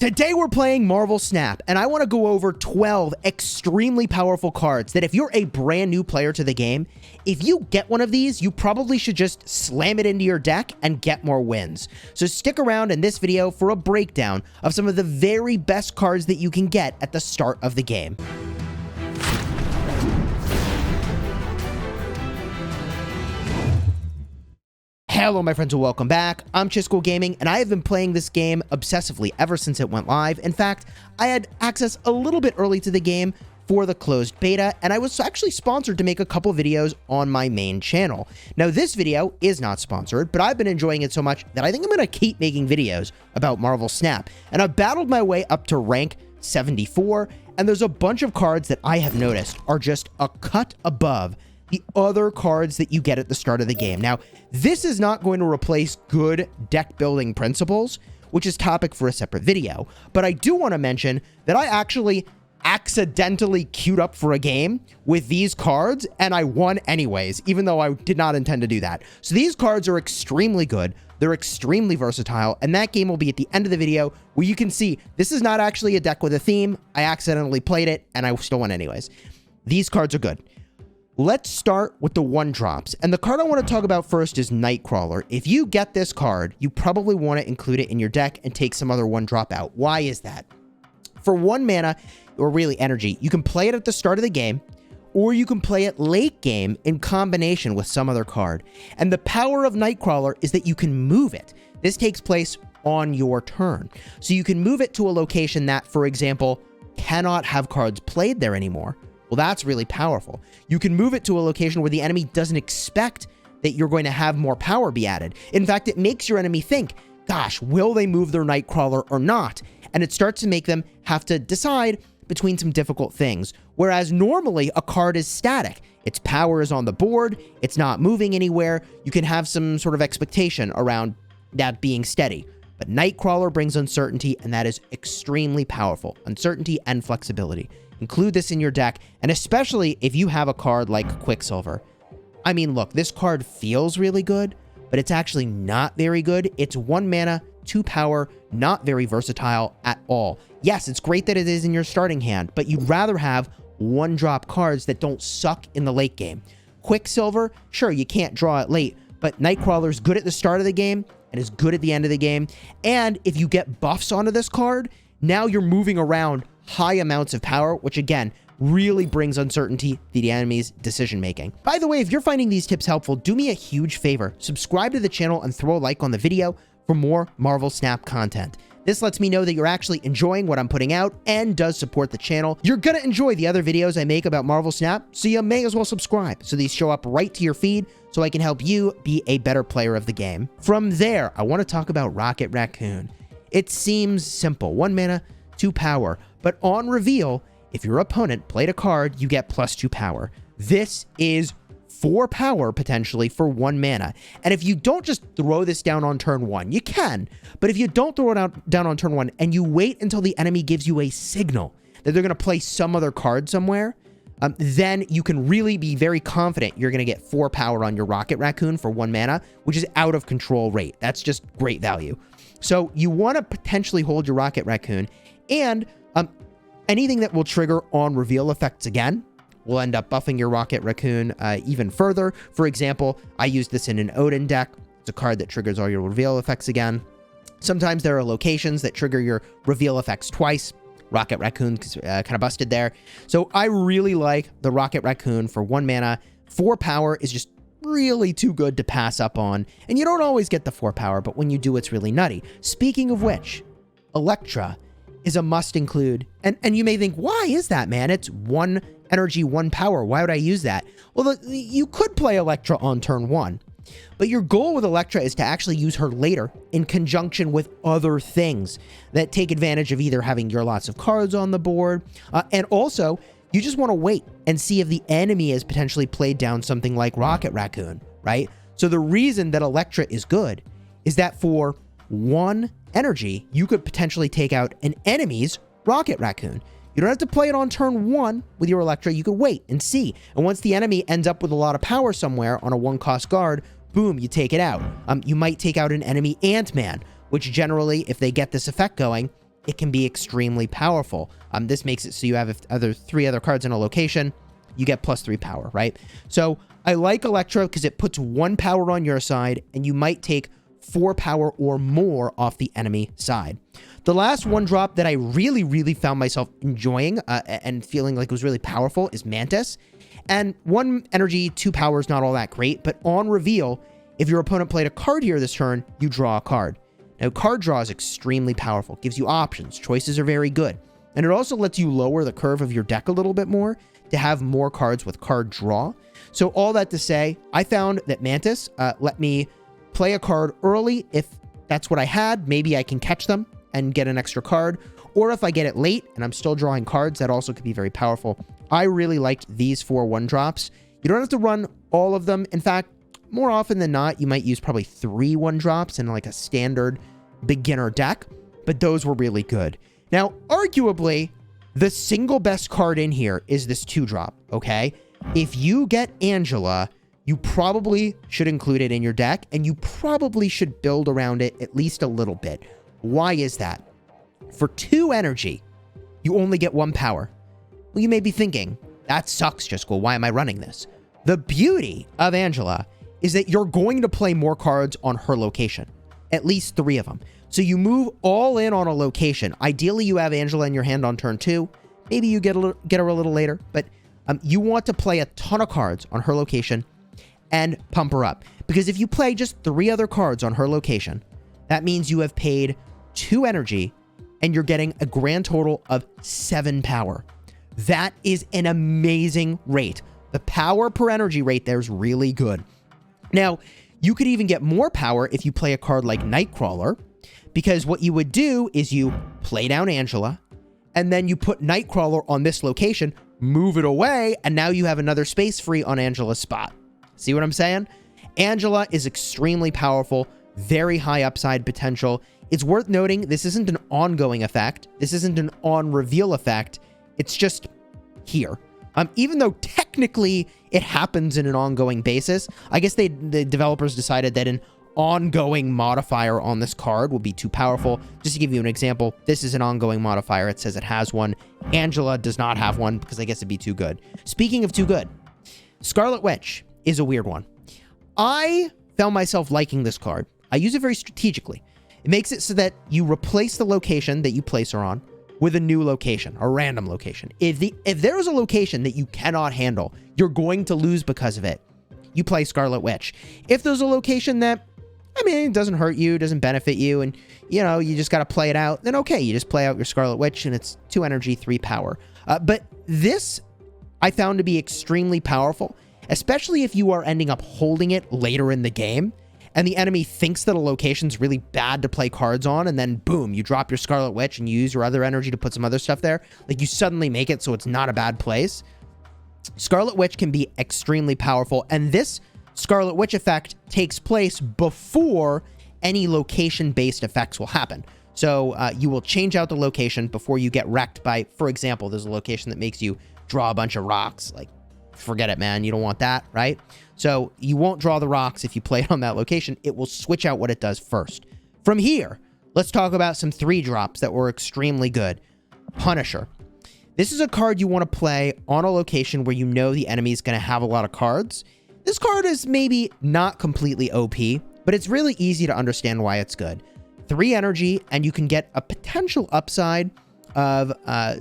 Today we're playing Marvel Snap, and I want to go over 12 extremely powerful cards that if you're a brand new player to the game, if you get one of these, you probably should just slam it into your deck and get more wins. So stick around in this video for a breakdown of some of the very best cards that you can get at the start of the game. Hello my friends and welcome back. I'm Chisco Gaming and I have been playing this game obsessively ever since it went live. In fact, I had access a little bit early to the game for the closed beta, and I was actually sponsored to make a couple videos on my main channel. Now this video is not sponsored, but I've been enjoying it so much that I think I'm going to keep making videos about Marvel Snap. And I've battled my way up to rank 74, and there's a bunch of cards that I have noticed are just a cut above the other cards that you get at the start of the game. Now, this is not going to replace good deck building principles, which is topic for a separate video, but I do want to mention that I actually accidentally queued up for a game with these cards, and I won anyways, even though I did not intend to do that. So these cards are extremely good, they're extremely versatile, and that game will be at the end of the video where you can see this is not actually a deck with a theme. I accidentally played it, and I still won anyways. These cards are good. Let's start with the one drops. And the card I want to talk about first is Nightcrawler. If you get this card, you probably want to include it in your deck and take some other one drop out. Why is that? For 1 mana, or really energy, you can play it at the start of the game, or you can play it late game in combination with some other card. And the power of Nightcrawler is that you can move it. This takes place on your turn. So you can move it to a location that, for example, cannot have cards played there anymore. Well, that's really powerful. You can move it to a location where the enemy doesn't expect that you're going to have more power be added. In fact, it makes your enemy think, gosh, will they move their Nightcrawler or not? And it starts to make them have to decide between some difficult things. Whereas normally a card is static. Its power is on the board. It's not moving anywhere. You can have some sort of expectation around that being steady. But Nightcrawler brings uncertainty, and that is extremely powerful. Uncertainty and flexibility. Include this in your deck, and especially if you have a card like Quicksilver. I mean, look, this card feels really good, but it's actually not very good. It's 1 mana, 2 power, not very versatile at all. Yes, it's great that it is in your starting hand, but you'd rather have 1-drop cards that don't suck in the late game. Quicksilver, sure, you can't draw it late, but Nightcrawler's good at the start of the game and is good at the end of the game. And if you get buffs onto this card, now you're moving around high amounts of power, which again, really brings uncertainty to the enemy's decision making. By the way, if you're finding these tips helpful, do me a huge favor. Subscribe to the channel and throw a like on the video for more Marvel Snap content. This lets me know that you're actually enjoying what I'm putting out and does support the channel. You're gonna enjoy the other videos I make about Marvel Snap, so you may as well subscribe so these show up right to your feed so I can help you be a better player of the game. From there, I want to talk about Rocket Raccoon. It seems simple. 1 mana, 2 power. But on reveal, if your opponent played a card, you get +2 power. This is 4 power potentially for 1 mana. And if you don't just throw this down on turn 1, you can. But if you don't throw it down on turn 1 and you wait until the enemy gives you a signal that they're going to play some other card somewhere, then you can really be very confident you're going to get 4 power on your Rocket Raccoon for 1 mana, which is out of control rate. That's just great value. So you want to potentially hold your Rocket Raccoon, and anything that will trigger on reveal effects again will end up buffing your Rocket Raccoon even further. For example, I used this in an Odin deck. It's a card that triggers all your reveal effects again. Sometimes there are locations that trigger your reveal effects twice. Rocket Raccoon kind of busted there. So I really like the Rocket Raccoon for 1 mana. 4 power is just really too good to pass up on. And you don't always get the 4 power, but when you do, it's really nutty. Speaking of which, Elektra is a must include. And you may think, why is that, man? It's 1 energy, 1 power. Why would I use that? Well, you could play Elektra on turn 1, but your goal with Elektra is to actually use her later in conjunction with other things that take advantage of either having your lots of cards on the board, and also you just want to wait and see if the enemy has potentially played down something like Rocket Raccoon, right? So the reason that Elektra is good is that for 1 energy, you could potentially take out an enemy's Rocket Raccoon. You don't have to play it on turn 1 with your Elektra. You could wait and see. And once the enemy ends up with a lot of power somewhere on a 1-cost guard, boom, you take it out. You might take out an enemy Ant-Man, which generally, if they get this effect going, it can be extremely powerful. This makes it so you have three other cards in a location, you get +3 power, right? So I like Electro because it puts 1 power on your side, and you might take 4 power or more off the enemy side. The last one drop that I really, really found myself enjoying and feeling like it was really powerful is Mantis. And 1 energy, 2 power is not all that great, but on reveal, if your opponent played a card here this turn, you draw a card. Now, card draw is extremely powerful, gives you options, choices are very good, and it also lets you lower the curve of your deck a little bit more to have more cards with card draw. So all that to say, I found that Mantis let me play a card early. If that's what I had, maybe I can catch them and get an extra card, or if I get it late and I'm still drawing cards, that also could be very powerful. I really liked these 4 1-drops. You don't have to run all of them. In fact, more often than not, you might use probably 3 1-drops in like a standard beginner deck, but those were really good. Now, arguably, the single best card in here is this 2-drop, okay? If you get Angela, you probably should include it in your deck, and you probably should build around it at least a little bit. Why is that? For 2 energy, you only get 1 power. Well, you may be thinking, that sucks, Jiskel. Why am I running this? The beauty of Angela is that you're going to play more cards on her location, at least 3 of them. So you move all in on a location. Ideally, you have Angela in your hand on turn 2. Maybe you get her a little later, but you want to play a ton of cards on her location and pump her up. Because if you play just 3 other cards on her location, that means you have paid 2 energy and you're getting a grand total of 7 power. That is an amazing rate. The power per energy rate there is really good. Now, you could even get more power if you play a card like Nightcrawler, because what you would do is you play down Angela, and then you put Nightcrawler on this location, move it away, and now you have another space free on Angela's spot. See what I'm saying? Angela is extremely powerful, very high upside potential. It's worth noting this isn't an ongoing effect. This isn't an on-reveal effect. It's just here. Even though technically it happens in an ongoing basis, I guess the developers decided that an ongoing modifier on this card will be too powerful. Just to give you an example, this is an ongoing modifier. It says it has one. Angela does not have one because I guess it'd be too good. Speaking of too good, Scarlet Witch is a weird one. I found myself liking this card. I use it very strategically. It makes it so that you replace the location that you place her on with a new location, a random location. If there is a location that you cannot handle, you're going to lose because of it, you play Scarlet Witch. If there's a location that, I mean, it doesn't hurt you, doesn't benefit you, and, you know, you just got to play it out, then okay, you just play out your Scarlet Witch, and it's 2 energy, 3 power. But this I found to be extremely powerful, especially if you are ending up holding it later in the game, and the enemy thinks that a location's really bad to play cards on, and then boom, you drop your Scarlet Witch and you use your other energy to put some other stuff there. Like, you suddenly make it so it's not a bad place. Scarlet Witch can be extremely powerful, and this Scarlet Witch effect takes place before any location-based effects will happen. So you will change out the location before you get wrecked by, for example, there's a location that makes you draw a bunch of rocks. Like, forget it, man. You don't want that, right? So you won't draw the rocks if you play it on that location. It will switch out what it does first. From here, let's talk about some 3-drops that were extremely good. Punisher. This is a card you want to play on a location where you know the enemy is going to have a lot of cards. This card is maybe not completely OP, but it's really easy to understand why it's good. 3 energy, and you can get a potential upside of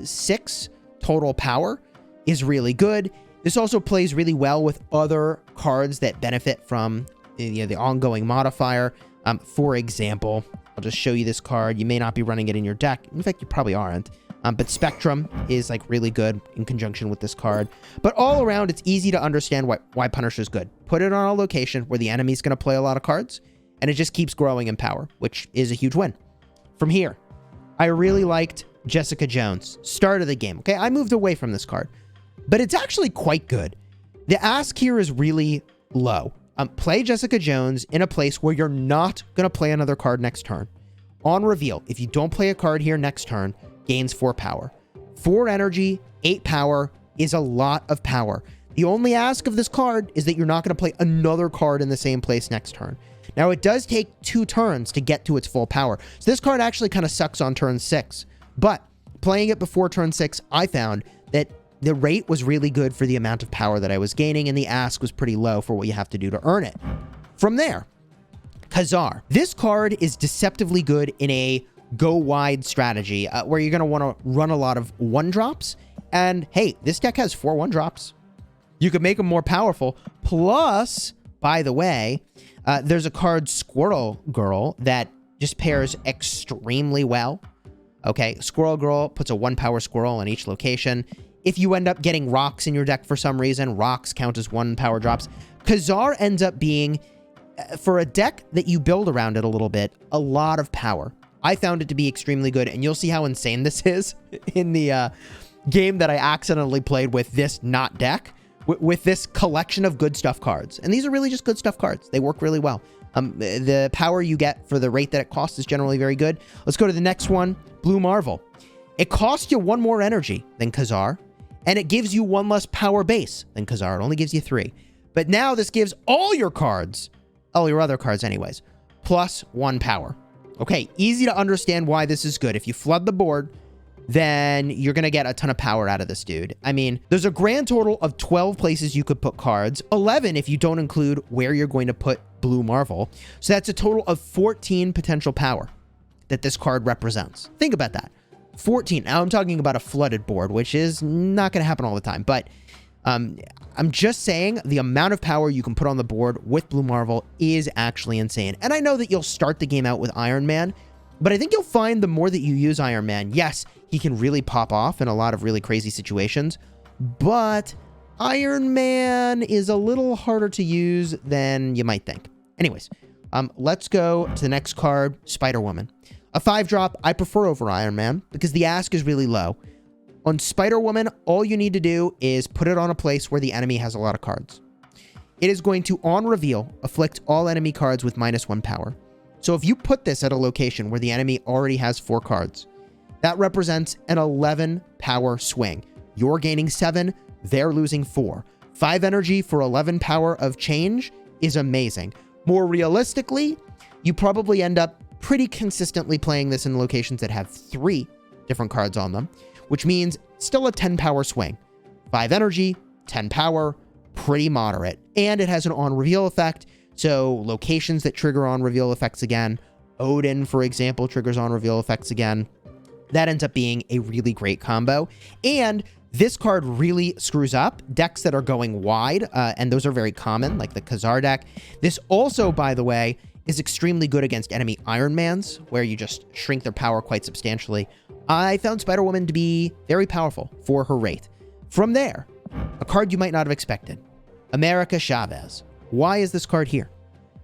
6 total power is really good. This also plays really well with other cards that benefit from the ongoing modifier. For example, I'll just show you this card. You may not be running it in your deck. In fact, you probably aren't. But Spectrum is like really good in conjunction with this card. But all around, it's easy to understand why Punisher is good. Put it on a location where the enemy's going to play a lot of cards, and it just keeps growing in power, which is a huge win. From here, I really liked Jessica Jones. Start of the game. Okay, I moved away from this card, but it's actually quite good. The ask here is really low. Play Jessica Jones in a place where you're not going to play another card next turn. On reveal, if you don't play a card here next turn, gains 4 power. 4 energy, 8 power is a lot of power. The only ask of this card is that you're not going to play another card in the same place next turn. Now, it does take 2 turns to get to its full power. So this card actually kind of sucks on turn 6. But playing it before turn 6, I found that the rate was really good for the amount of power that I was gaining, and the ask was pretty low for what you have to do to earn it. From there, Khazar. This card is deceptively good in a go wide strategy where you're going to want to run a lot of 1-drops. And hey, this deck has 4 1-drops. You could make them more powerful. Plus, by the way, there's a card, Squirrel Girl, that just pairs extremely well. Okay, Squirrel Girl puts a 1-power squirrel in each location. If you end up getting rocks in your deck for some reason, rocks count as 1-power drops. Khazar ends up being, for a deck that you build around it a little bit, a lot of power. I found it to be extremely good, and you'll see how insane this is in the game that I accidentally played with this not deck, with this collection of good stuff cards. And these are really just good stuff cards. They work really well. The power you get for the rate that it costs is generally very good. Let's go to the next one, Blue Marvel. It costs you 1 more energy than Khazar, and it gives you 1 less power base than Khazar. It only gives you 3. But now this gives all your cards, all your other cards anyways, plus 1 power. Okay, easy to understand why this is good. If you flood the board, then you're going to get a ton of power out of this dude. I mean, there's a grand total of 12 places you could put cards, 11 if you don't include where you're going to put Blue Marvel. So that's a total of 14 potential power that this card represents. Think about that. 14. Now I'm talking about a flooded board, which is not going to happen all the time, but I'm just saying the amount of power you can put on the board with Blue Marvel is actually insane. And I know that you'll start the game out with Iron Man, but I think you'll find the more that you use Iron Man, yes, he can really pop off in a lot of really crazy situations, but Iron Man is a little harder to use than you might think. Anyways, let's go to the next card, Spider-Woman. A 5-drop I prefer over Iron Man because the ask is really low. On Spider-Woman, all you need to do is put it on a place where the enemy has a lot of cards. It is going to, on reveal, afflict all enemy cards with -1 power. So if you put this at a location where the enemy already has 4 cards, that represents an 11 power swing. You're gaining 7, they're losing 4. 5 energy for 11 power of change is amazing. More realistically, you probably end up pretty consistently playing this in locations that have 3 different cards on them, which means still a 10 power swing. 5 energy, 10 power, pretty moderate. And it has an on reveal effect. So locations that trigger on reveal effects again, Odin, for example, triggers on reveal effects again. That ends up being a really great combo. And this card really screws up decks that are going wide, and those are very common, like the Khazar deck. This also, by the way, is extremely good against enemy Iron Mans, where you just shrink their power quite substantially. I found Spider-Woman to be very powerful for her rate. From there, a card you might not have expected, America Chavez. Why is this card here?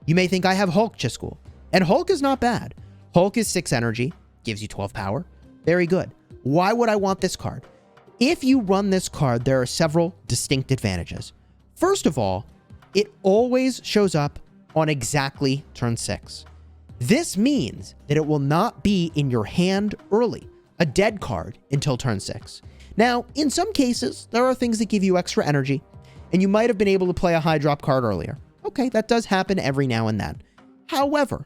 You may think I have Hulk, Chiscool, and Hulk is not bad. Hulk is 6 energy, gives you 12 power. Very good. Why would I want this card? If you run this card, there are several distinct advantages. First of all, it always shows up on exactly turn 6. This means that it will not be in your hand early, a dead card, until turn 6. Now, in some cases, there are things that give you extra energy, and you might have been able to play a high drop card earlier. Okay, that does happen every now and then. However,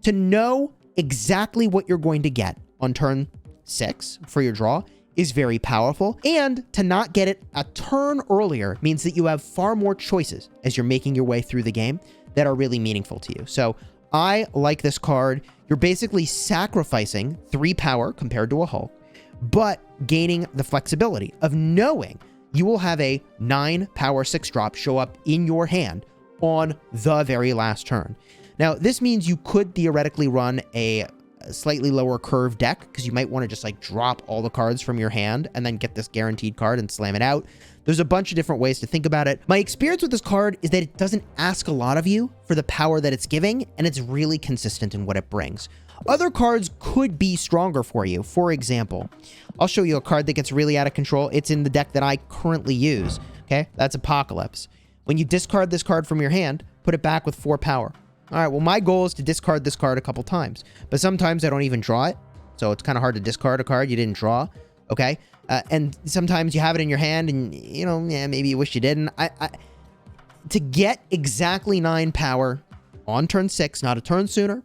to know exactly what you're going to get on turn 6 for your draw is very powerful, and to not get it a turn earlier means that you have far more choices as you're making your way through the game that are really meaningful to you. So I like this card. You're basically sacrificing 3 power compared to a Hulk, but gaining the flexibility of knowing you will have a 9 power 6-drop show up in your hand on the very last turn. Now, this means you could theoretically run a slightly lower curve deck because you might want to just like drop all the cards from your hand and then get this guaranteed card and slam it out. There's a bunch of different ways to think about it. My experience with this card is that it doesn't ask a lot of you for the power that it's giving, and it's really consistent in what it brings. Other cards could be stronger for you. For example, I'll show you a card that gets really out of control. It's in the deck that I currently use. Okay, that's Apocalypse. When you discard this card from your hand, put it back with 4 power. All right, well, my goal is to discard this card a couple times, but sometimes I don't even draw it, so it's kind of hard to discard a card you didn't draw, okay? And sometimes you have it in your hand, and, you know, yeah, maybe you wish you didn't. To get exactly 9 power on turn 6, not a turn sooner,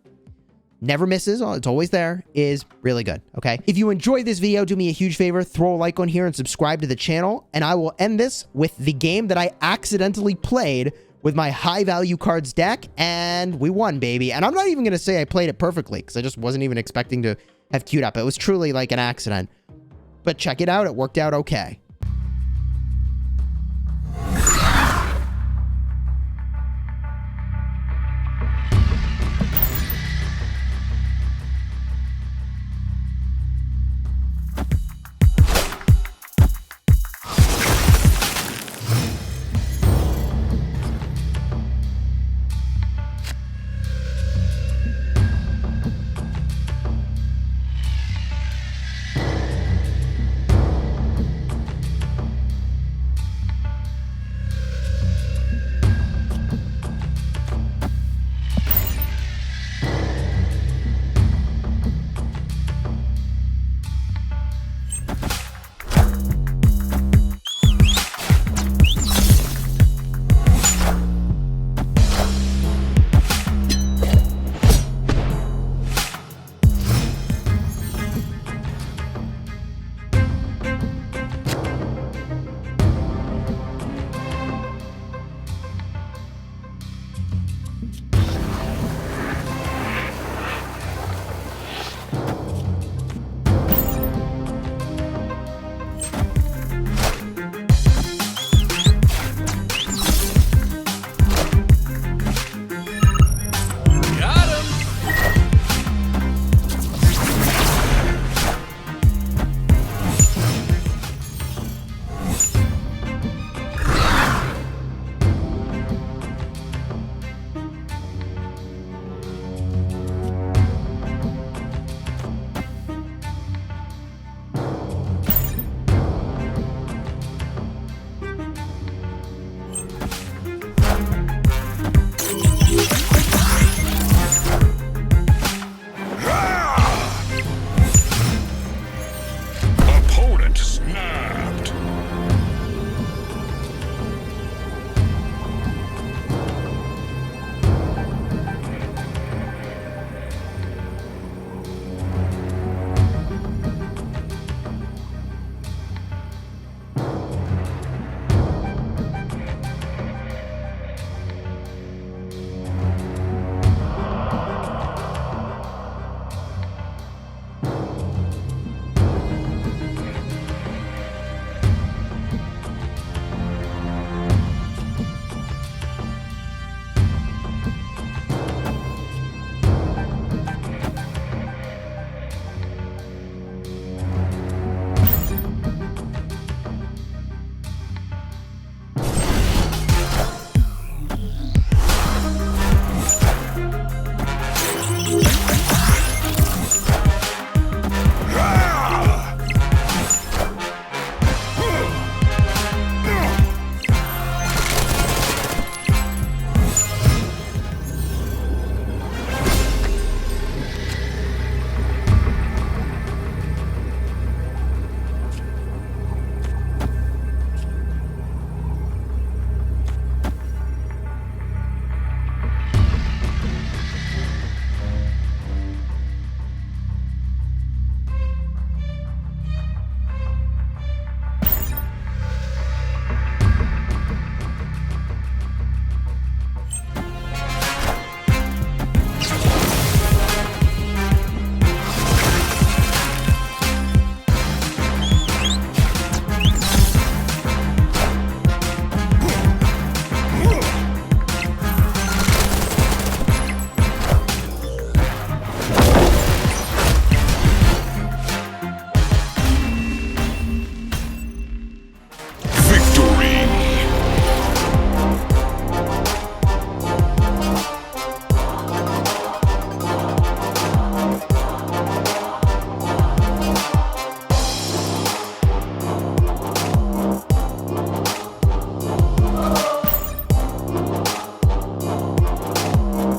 never misses, it's always there, is really good, okay? If you enjoyed this video, do me a huge favor, throw a like on here and subscribe to the channel, and I will end this with the game that I accidentally played with my high value cards deck, and we won, baby. And I'm not even going to say I played it perfectly, because I just wasn't even expecting to have queued up. It was truly like an accident. But check it out, it worked out okay.